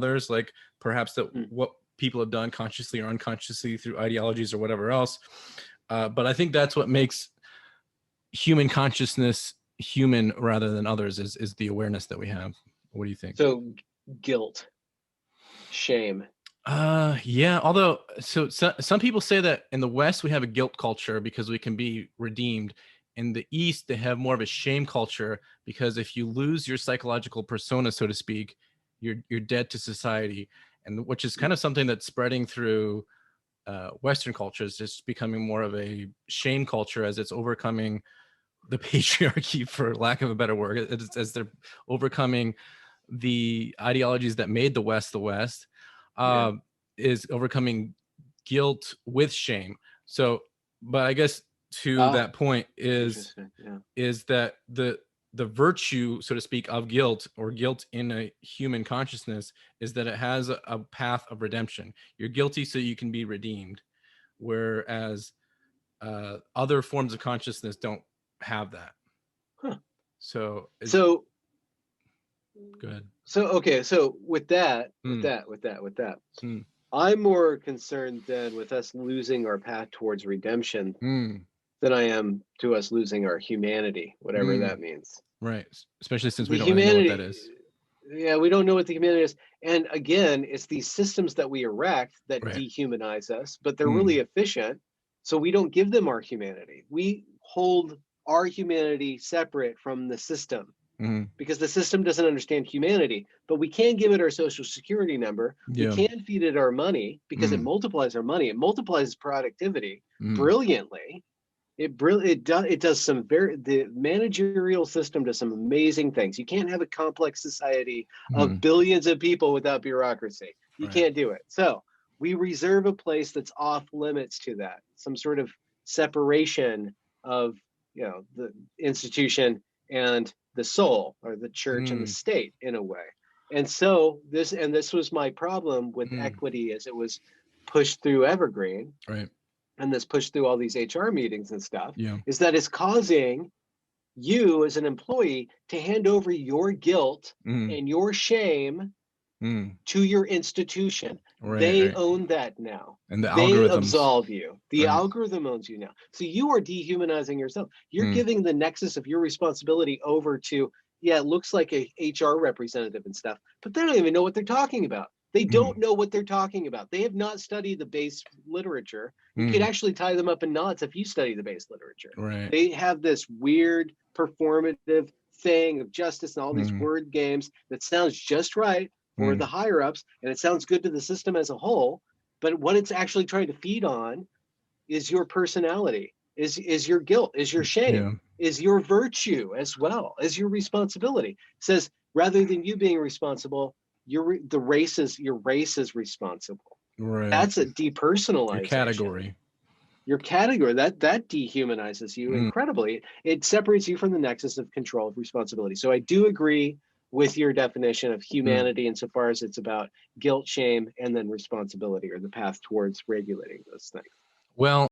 others, like perhaps that what people have done consciously or unconsciously through ideologies or whatever else. But I think that's what makes human consciousness human rather than others, is the awareness that we have. What do you think? So guilt, shame. Yeah, although some people say that in the West we have a guilt culture because we can be redeemed. In the East they have more of a shame culture, because if you lose your psychological persona, so to speak, you're dead to society, and which is kind of something that's spreading through Western cultures, just becoming more of a shame culture as it's overcoming the patriarchy, for lack of a better word, as they're overcoming the ideologies that made the West the West, is overcoming guilt with shame. So, but I guess to that point is that the virtue, so to speak, of guilt, or guilt in a human consciousness, is that it has a path of redemption. You're guilty so you can be redeemed, whereas other forms of consciousness don't have that. So go ahead. So okay, so with that, I'm more concerned then with us losing our path towards redemption than I am to us losing our humanity, whatever that means. Right, especially since we don't really know what that is. Yeah, we don't know what the humanity is. And again, it's these systems that we erect that dehumanize us, but they're really efficient. So we don't give them our humanity. We hold our humanity separate from the system, because the system doesn't understand humanity. But we can give it our social security number. We can feed it our money, because it multiplies our money. It multiplies productivity brilliantly. It does some the managerial system does some amazing things. You can't have a complex society of billions of people without bureaucracy. You can't do it. So we reserve a place that's off limits to that, some sort of separation of, you know, the institution and the soul, or the church and the state, in a way. And so this was my problem with equity, as it was pushed through Evergreen, and this pushed through all these HR meetings and stuff, is that it's causing you as an employee to hand over your guilt and your shame to your institution. They own that now. And they absolve you. The algorithm owns you now. So you are dehumanizing yourself. You're giving the nexus of your responsibility over to, it looks like a HR representative and stuff, but they don't even know what they're talking about. They don't know what they're talking about. They have not studied the base literature. You could actually tie them up in knots if you study the base literature. They have this weird performative thing of justice and all these word games that sounds just right for the higher ups, and it sounds good to the system as a whole. But what it's actually trying to feed on is your personality, is your guilt, is your shame, is your virtue, as well as your responsibility. It says, rather than you being responsible, your race is responsible. That's a depersonalization. Your category that dehumanizes you incredibly. It separates you from the nexus of control, of responsibility. So I do agree with your definition of humanity insofar as it's about guilt, shame, and then responsibility, or the path towards regulating those things. Well,